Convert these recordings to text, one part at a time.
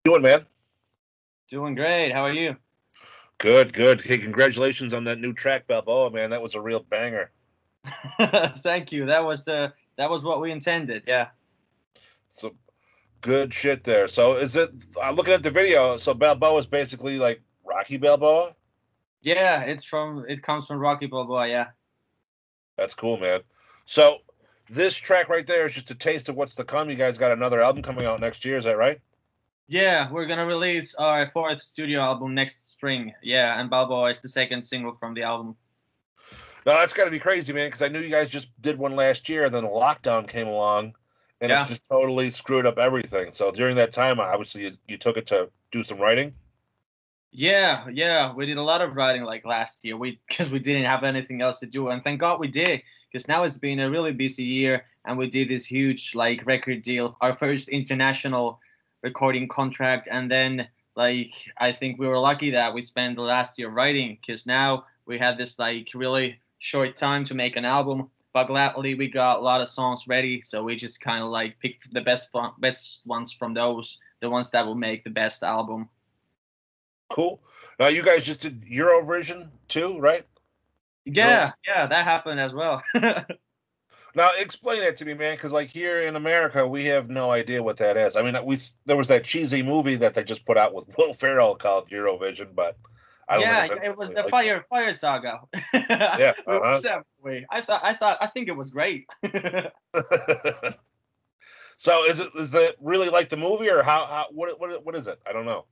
Doing, man? Doing great. How are you? Good, good. Hey, congratulations on that new track, Balboa, man. That was a real banger. Thank you. That was what we intended. Yeah. So good shit there. So is it? I'm looking at the video. So Balboa is basically like Rocky Balboa. Yeah, it comes from Rocky Balboa, yeah. That's cool, man. So this track right there is just a taste of what's to come. You guys got another album coming out next year. Is that right? Yeah, we're gonna release our fourth studio album next spring. Yeah, and Balboa is the second single from the album. No, that's got to be crazy, man. Because I knew you guys just did one last year, and then the lockdown came along, and it Yeah. just totally screwed up everything. So during that time, obviously, you took it to do some writing. Yeah. We did a lot of writing like last year. We because we didn't have anything else to do, and thank God we did. Because now it's been a really busy year, and we did this huge like record deal, our first international recording contract, and then like I think we were lucky that we spent the last year writing, because now we had this like really short time to make an album. But gladly we got a lot of songs ready, so we just kind of like picked the best ones from those, the ones that will make the best album. Cool. Now you guys just did Eurovision too, right? Euro. Yeah, that happened as well. Now explain that to me, man, because like here in America, we have no idea what that is. I mean, we there was that cheesy movie that they just put out with Will Ferrell called Eurovision, but I don't think Yeah, it's anything it was really the like Fire Saga. that. We Yeah. watched that movie. I think it was great. Uh-huh. So is that really like the movie or how what is it? I don't know.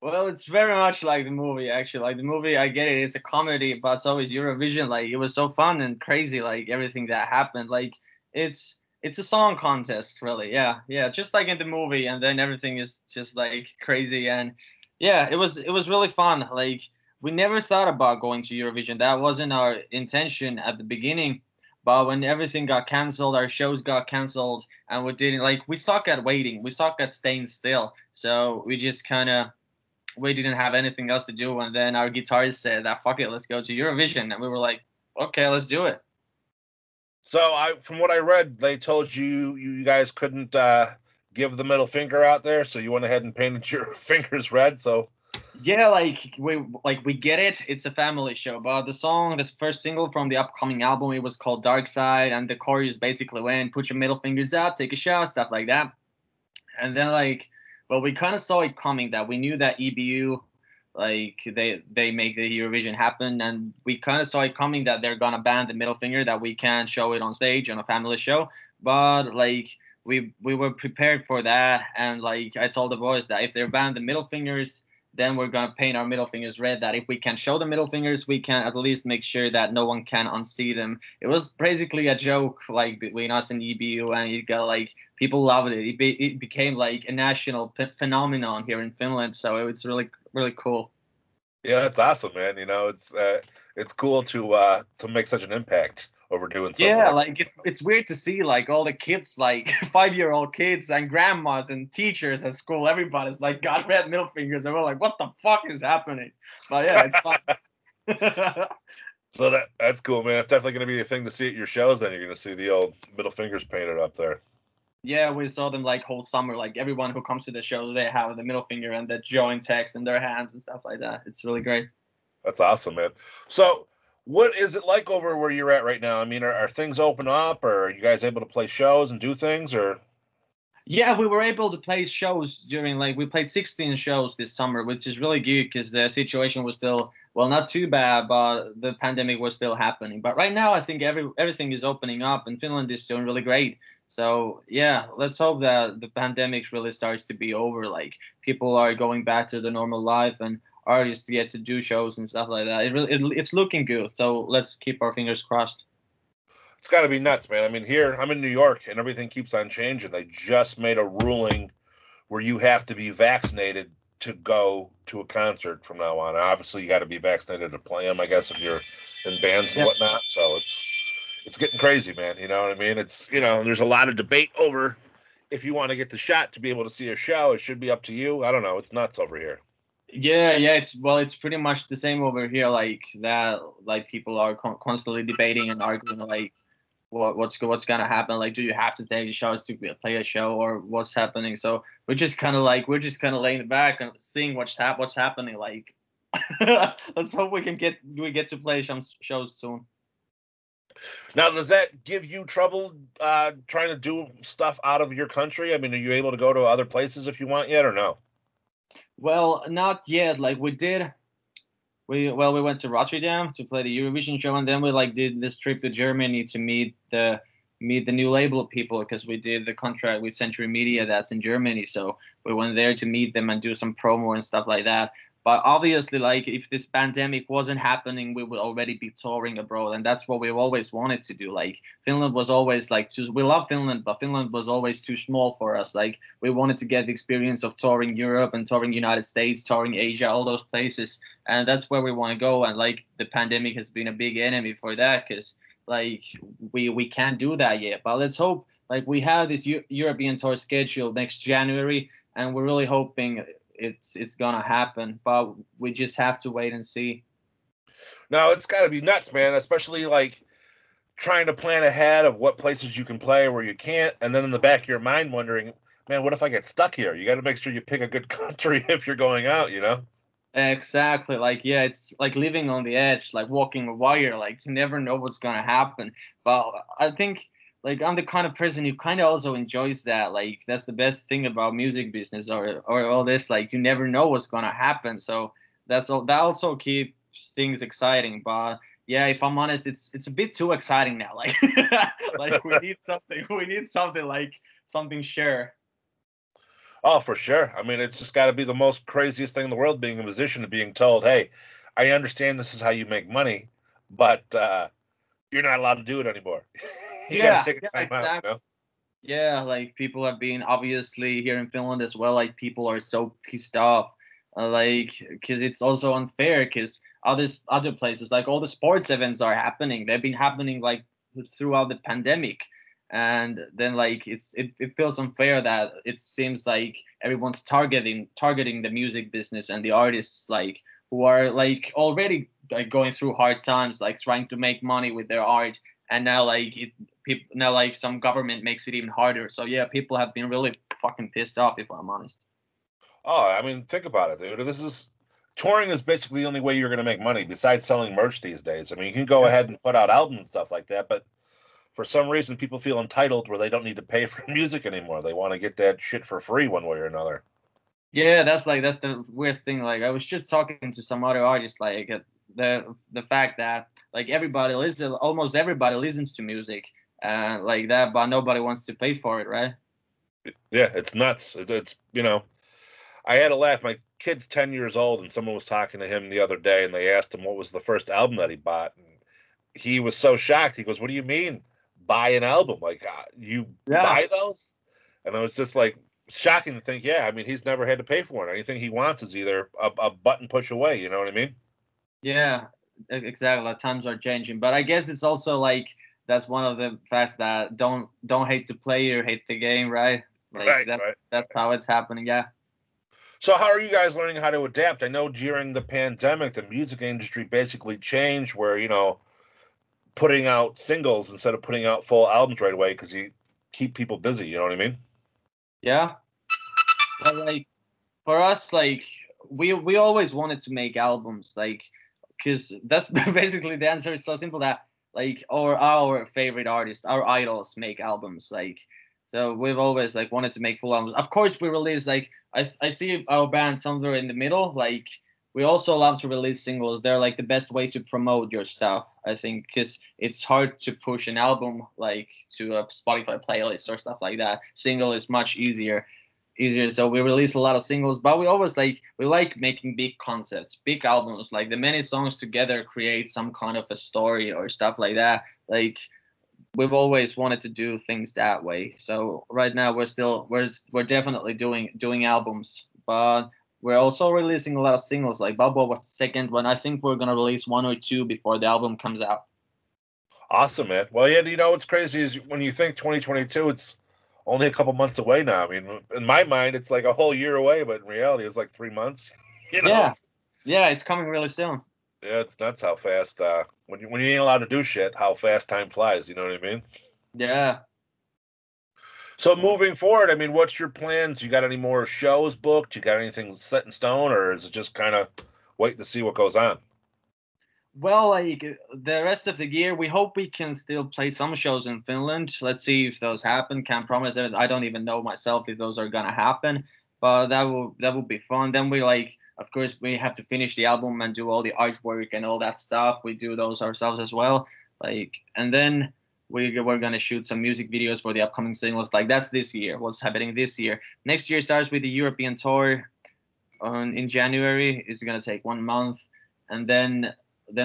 Well, it's very much like the movie, actually. Like the movie, I get it. It's a comedy, but it's always Eurovision. Like it was so fun and crazy. Like everything that happened. Like it's a song contest, really. Yeah. Just like in the movie, and then everything is just like crazy. And yeah, it was really fun. Like we never thought about going to Eurovision. That wasn't our intention at the beginning. But when everything got canceled, our shows got canceled, and we didn't like. We suck at waiting. We suck at staying still. So we just kind of we didn't have anything else to do, and then our guitarist said that fuck it, let's go to Eurovision, and we were like, okay, let's do it. So from what I read, they told you guys couldn't give the middle finger out there, so you went ahead and painted your fingers red. So Yeah, like we get it. It's a family show, but the song, this first single from the upcoming album, it was called Dark Side, and the chorus basically went, put your middle fingers out, take a shower, stuff like that. And then like, well, we kind of saw it coming, that we knew that EBU, like they make the Eurovision happen, and we kind of saw it coming that they're gonna ban the middle finger, that we can't show it on stage on a family show. But like we were prepared for that, and like I told the boys that if they ban the middle fingers, then we're gonna paint our middle fingers red. That if we can show the middle fingers, we can at least make sure that no one can unsee them. It was basically a joke like between us and EBU, and it got like people loved it. It became like a national phenomenon here in Finland. So it was really cool. yeah, that's awesome, man. You know, it's cool to make such an impact over doing something Yeah, like like it's weird to see like all the kids, like 5-year-old kids and grandmas and teachers at school. Everybody's like got red middle fingers, and we're like, what the fuck is happening? But yeah, it's fun. that. So that's cool, man. It's definitely going to be a thing to see at your shows. Then you're going to see the old middle fingers painted up there. Yeah, we saw them like whole summer. Like everyone who comes to the show, they have the middle finger and the join text in their hands and stuff like that. It's really great. That's awesome, man. So, what is it like over where you're at right now? I mean, are things open up, or are you guys able to play shows and do things, or? Yeah, we were able to play shows during, like, we played 16 shows this summer, which is really good because the situation was still, well, not too bad, but the pandemic was still happening. But right now, I think everything is opening up, and Finland is doing really great. So yeah, let's hope that the pandemic really starts to be over. Like people are going back to the normal life, and artists get to do shows and stuff like that. It's looking good. So let's keep our fingers crossed. It's got to be nuts, man. I mean, here I'm in New York, and everything keeps on changing. They just made a ruling where you have to be vaccinated to go to a concert from now on. Obviously, you got to be vaccinated to play them, I guess, if you're in bands and Yeah. whatnot. So it's getting crazy, man. You know what I mean? It's there's a lot of debate over if you want to get the shot to be able to see a show. It should be up to you. I don't know. It's nuts over here. Yeah. It's pretty much the same over here. Like that, like people are constantly debating and arguing. Like what's gonna happen. Like, do you have to take the shots to play a show, or what's happening? So we're just kind of laying back and seeing what's happening. Like, let's hope we get to play some shows soon. Now, does that give you trouble trying to do stuff out of your country? I mean, are you able to go to other places if you want yet, or no? Well, not yet. Like, we went to Rotterdam to play the Eurovision show, and then we like did this trip to Germany to meet the new label people, because we did the contract with Century Media that's in Germany. So we went there to meet them and do some promo and stuff like that. But obviously, like, if this pandemic wasn't happening, we would already be touring abroad, and that's what we've always wanted to do. Like, Finland was always like we love Finland, but Finland was always too small for us. Like, we wanted to get the experience of touring Europe and touring United States, touring Asia, all those places, and that's where we want to go. And like, the pandemic has been a big enemy for that, because like we can't do that yet. But let's hope. Like, we have this European tour scheduled next January, and we're really hoping it's gonna happen, but we just have to wait and see. No, it's got to be nuts, man. Especially like trying to plan ahead of what places you can play, where you can't, and then in the back of your mind wondering, man, what if I get stuck here? You got to make sure you pick a good country if you're going out, you know? Exactly. Like, yeah, it's like living on the edge, like walking a wire. Like, you never know what's gonna happen. But I think, like, I'm the kind of person who kind of also enjoys that. Like, that's the best thing about music business, or all this. Like, you never know what's gonna happen. So that also keeps things exciting. But yeah, if I'm honest, it's a bit too exciting now. Like, like, we need something. We need something, like something sure. Oh, for sure. I mean, it's just got to be the most craziest thing in the world being a musician and being told, hey, I understand this is how you make money, but you're not allowed to do it anymore. You got to Yeah, take a yeah, time out, you exactly. know? Yeah, like, people have been obviously here in Finland as well. Like, people are so pissed off, like, because it's also unfair. Because other places, like, all the sports events are happening. They've been happening like throughout the pandemic, and then like it feels unfair that it seems like everyone's targeting the music business and the artists, like, who are like already like going through hard times, like trying to make money with their art, and now like people now like some government makes it even harder. So yeah, people have been really fucking pissed off, if I'm honest. Oh, I mean, think about it, dude. Touring is basically the only way you're going to make money besides selling merch these days. I mean, you can go Yeah. ahead and put out albums and stuff like that, but for some reason, people feel entitled where they don't need to pay for music anymore. They want to get that shit for free one way or another. Yeah, that's the weird thing. Like, I was just talking to some other artists, like, the fact that like almost everybody listens to music, like that, but nobody wants to pay for it, right? Yeah, it's nuts. I had a laugh. My kid's 10 years old, and someone was talking to him the other day, and they asked him what was the first album that he bought. And he was so shocked. He goes, "What do you mean, buy an album? Like, you Yeah, buy those?" And I was just like, shocking to think, yeah, I mean, he's never had to pay for it. Anything he wants is either a button push away. You know what I mean? yeah, exactly. Like, times are changing, but I guess it's also like that's one of the facts that don't hate the player, hate the game, right? Like, Right, right. that's how it's happening. Yeah. So, how are you guys learning how to adapt? I know during the pandemic, the music industry basically changed where, putting out singles instead of putting out full albums right away because you keep people busy. You know what I mean? Yeah. But like, for us, like, we always wanted to make albums, like, because that's basically the answer is so simple that like our favorite artists, our idols make albums, like, so we've always like wanted to make full albums. Of course, we release like I see our band somewhere in the middle. Like, we also love to release singles. They're like the best way to promote your stuff, I think, because it's hard to push an album like to a Spotify playlist or stuff like that. Single is much easier. So we release a lot of singles, but we like making big concepts, big albums. Like, the many songs together create some kind of a story or stuff like that. Like, we've always wanted to do things that way. So right now we're definitely doing albums, but we're also releasing a lot of singles. Like, Balboa was the second one. I think we're gonna release one or two before the album comes out. Awesome, man. Well, yeah, what's crazy is when you think 2022, it's only a couple months away now. I mean, in my mind, it's like a whole year away, but in reality, it's like 3 months. Yeah, It's yeah, it's coming really soon. yeah, it's nuts how fast when you ain't allowed to do shit, how fast time flies. You know what I mean? Yeah. So moving forward, I mean, what's your plans? You got any more shows booked? You got anything set in stone, or is it just kind of waiting to see what goes on? Well, like the rest of the year, we hope we can still play some shows in Finland. Let's see if those happen. Can't promise it. I don't even know myself if those are gonna happen, but that will be fun. Then we like, of course, we have to finish the album and do all the artwork and all that stuff. We do those ourselves as well. Like, and then we're gonna shoot some music videos for the upcoming singles. Like that's this year. What's happening this year? Next year starts with the European tour on in January. It's gonna take 1 month, and then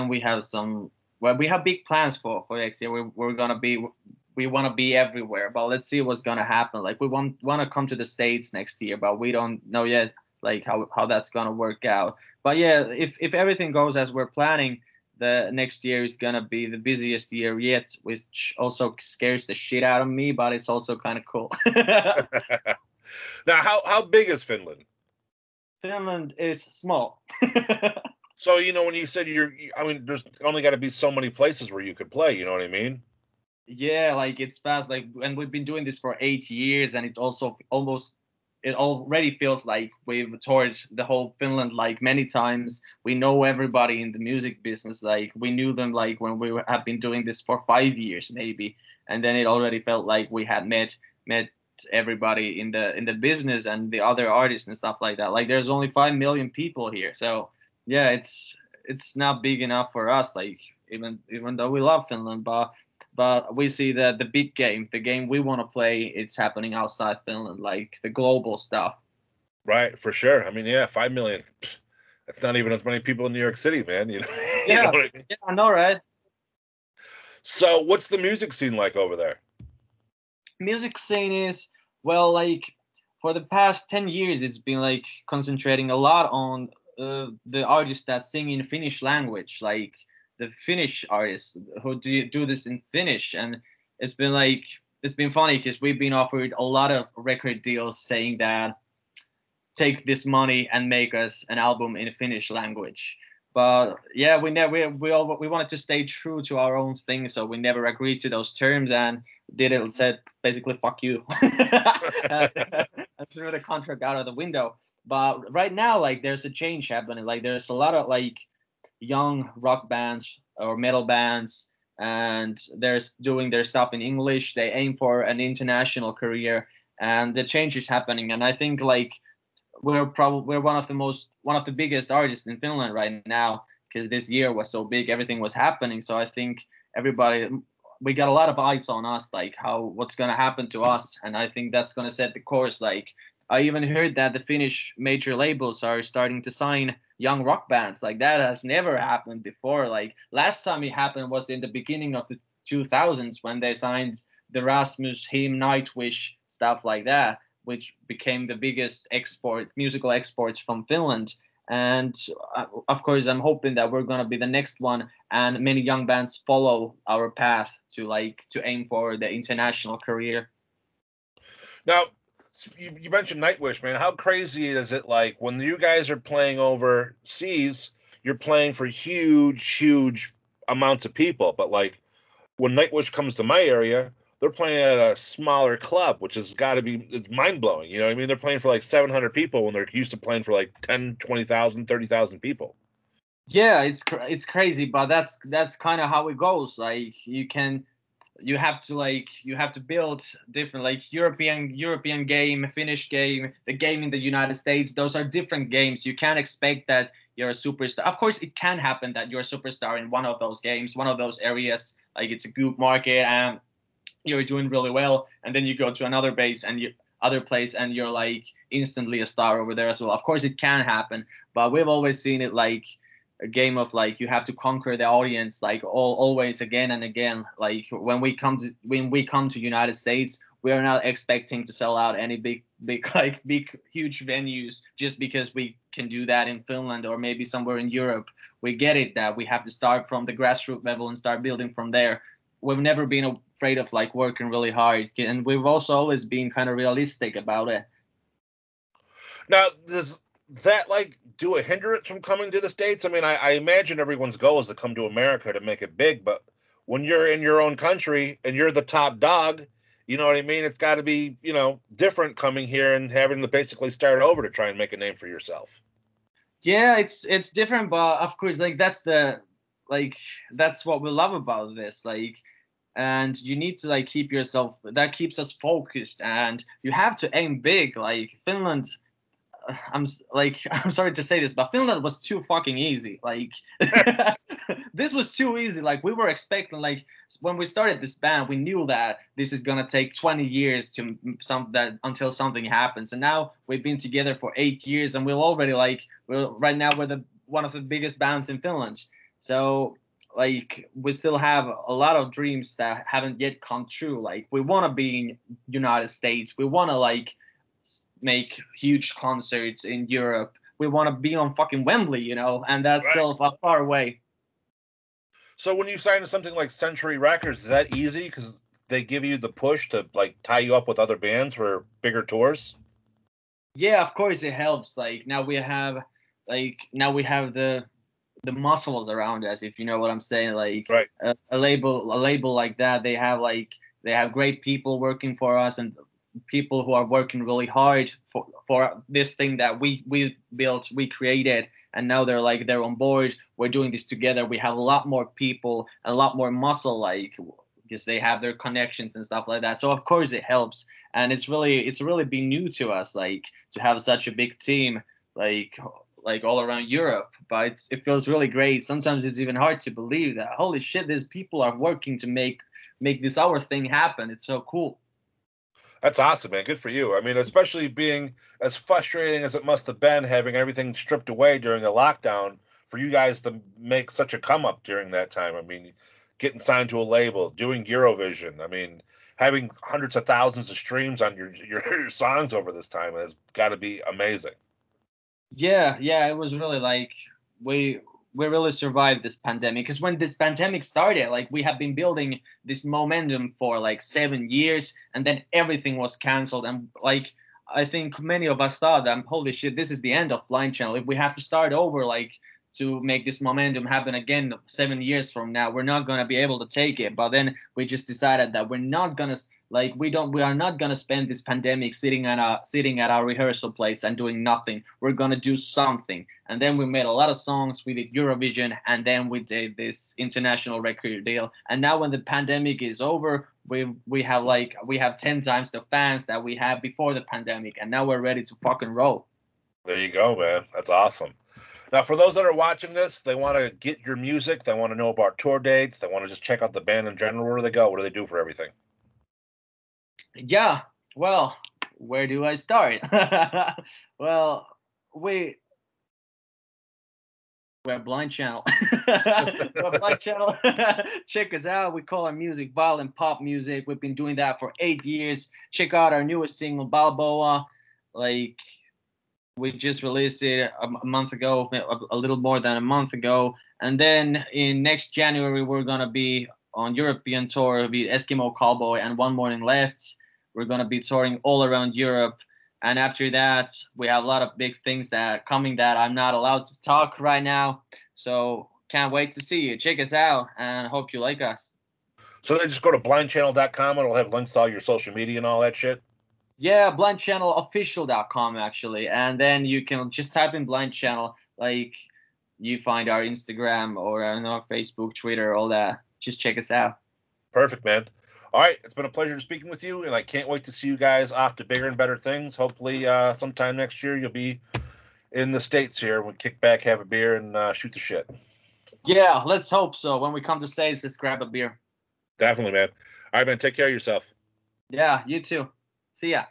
we have some. Well, we have big plans for next year. We're gonna be. We want to be everywhere, but let's see what's gonna happen. Like we want to come to the States next year, but we don't know yet like how that's gonna work out. But yeah, if everything goes as we're planning, the next year is gonna be the busiest year yet, which also scares the shit out of me, but it's also kind of cool. Now, how big is Finland? Finland is small. So, when you said I mean, there's only got to be so many places where you could play, you know what I mean? Yeah, like it's fast. Like, and we've been doing this for 8 years, and it also almost it already feels like we've toured the whole Finland like many times. We know everybody in the music business. Like we knew them like when we have been doing this for 5 years maybe, and then it already felt like we had met everybody in the business and the other artists and stuff like that. Like there's only 5 million people here, so yeah, it's not big enough for us. Like even though we love Finland, but we see that the big game, the game we want to play, it's happening outside Finland, like the global stuff. Right, for sure. I mean, yeah, 5 million. That's not even as many people in New York City, man. You know Yeah, what I mean? yeah, I know, right? So, what's the music scene like over there? Music scene is, well, like for the past 10 years, it's been like concentrating a lot on the artists that sing in Finnish language, like the Finnish artists who do this in Finnish. And it's been like, it's been funny because we've been offered a lot of record deals saying that take this money and make us an album in Finnish language. But yeah, we wanted to stay true to our own thing, so we never agreed to those terms and did it. Said basically "fuck you" and threw the contract out of the window. But right now, like there's a change happening. Like there's a lot of like young rock bands or metal bands, and they're doing their stuff in English. They aim for an international career, and the change is happening. And I think like we're one of the biggest artists in Finland right now because this year was so big, everything was happening. So I think everybody we got a lot of eyes on us, like how what's gonna happen to us, and I think that's gonna set the course. Like I even heard that the Finnish major labels are starting to sign young rock bands. Like that has never happened before. Like last time it happened was in the beginning of the 2000s when they signed the Rasmus, him, Nightwish, stuff like that, which became the biggest musical exports from Finland. And of course, I'm hoping that we're gonna be the next one, and many young bands follow our path to aim for the international career. Now, you mentioned Nightwish, man. How crazy is it like when you guys are playing overseas, you're playing for huge amounts of people, but like when Nightwish comes to my area, they're playing at a smaller club, which has got to be it's mind blowing. You know what I mean? They're playing for like 700 people when they're used to playing for like 10, 20,000, 30,000 people. Yeah, it's crazy, but that's kind of how it goes. Like you have to build different like European game, Finnish game, the game in the United States. Those are different games. You can't expect that you're a superstar. Of course, it can happen that you're a superstar in one of those games, one of those areas. Like it's a good market and you're doing really well, and then you go to another base and you other place and you're like instantly a star over there as well. Of course, it can happen, but we've always seen it like a game of like you have to conquer the audience like always again and again. Like when we come to United States, we are not expecting to sell out any big huge venues just because we can do that in Finland or maybe somewhere in Europe. We get it that we have to start from the grassroots level and start building from there. We've never been afraid of like working really hard, and we've also always been kind of realistic about it. Now, does that like do a hindrance from coming to the States? I mean, I imagine everyone's goal is to come to America to make it big, but when you're in your own country and you're the top dog, you know what I mean? It's got to be, different coming here and having to basically start over to try and make a name for yourself. Yeah, it's different, but of course, like that's what we love about this. Like, and you need to like keep yourself. That keeps us focused, and you have to aim big. Like Finland, I'm sorry to say this, but Finland was too fucking easy. Like this was too easy. Like we were expecting, like when we started this band, we knew that this is gonna take 20 years to until something happens. And now we've been together for 8 years, and we're already like right now we're the one of the biggest bands in Finland. So like we still have a lot of dreams that haven't yet come true. Like we want to be in United States. We want to like make huge concerts in Europe. We want to be on fucking Wembley, and that's still far away. So when you sign to something like Century Records, is that easy? Because they give you the push to like tie you up with other bands for bigger tours? Yeah, of course it helps. Like now we have the muscles around us, if you know what I'm saying. Like right. a label like that, they have great people working for us, and people who are working really hard for this thing that we built, we created, and now they're on board. We're doing this together. We have a lot more people, a lot more muscle, like because they have their connections and stuff like that. So of course it helps, and it's really been new to us, like to have such a big team, like all around Europe. But it feels really great. Sometimes it's even hard to believe that holy shit, these people are working to make this our thing happen. It's so cool. That's awesome, man. Good for you. I mean, especially being as frustrating as it must have been having everything stripped away during the lockdown for you guys to make such a come up during that time. I mean, getting signed to a label, doing Eurovision. I mean, having hundreds of thousands of streams on your songs over this time has got to be amazing. Yeah, it was really like we really survived this pandemic, because when this pandemic started, like we have been building this momentum for like 7 years, and then everything was canceled. And like I think many of us thought that holy shit, this is the end of Blind Channel. If we have to start over, like to make this momentum happen again 7 years from now, we're not gonna be able to take it. But then we just decided that we're not gonna we are not gonna spend this pandemic sitting at our rehearsal place and doing nothing. We're gonna do something. And then we made a lot of songs. We did Eurovision, and then we did this international record deal. And now when the pandemic is over, we have 10 times the fans that we had before the pandemic, and now we're ready to fucking roll. There you go, man. That's awesome. Now, for those that are watching this, they want to get your music, they want to know about tour dates, they want to just check out the band in general. Where do they go? What do they do for everything? Yeah, well, where do I start? Well, we're Blind Channel. We're Blind Channel. Check us out. We call our music violent pop music. We've been doing that for 8 years. Check out our newest single, Balboa. Like, we just released it a month ago, a little more than a month ago. And then in next January, we're going to be on European tour. It'll be Eskimo Cowboy and One Morning Left. We're going to be touring all around Europe. And after that, we have a lot of big things that coming that I'm not allowed to talk right now. So can't wait to see you. Check us out, and hope you like us. So they just go to blindchannel.com and it'll have links to all your social media and all that shit? Yeah, blindchannelofficial.com actually. And then you can just type in Blind Channel, like you find our Instagram or our Facebook, Twitter, all that. Just check us out. Perfect, man. All right, it's been a pleasure speaking with you, and I can't wait to see you guys off to bigger and better things. Hopefully, sometime next year you'll be in the States here. We'll kick back, have a beer, and shoot the shit. Yeah, let's hope so. When we come to States, let's grab a beer. Definitely, man. All right, man. Take care of yourself. Yeah, you too. See ya.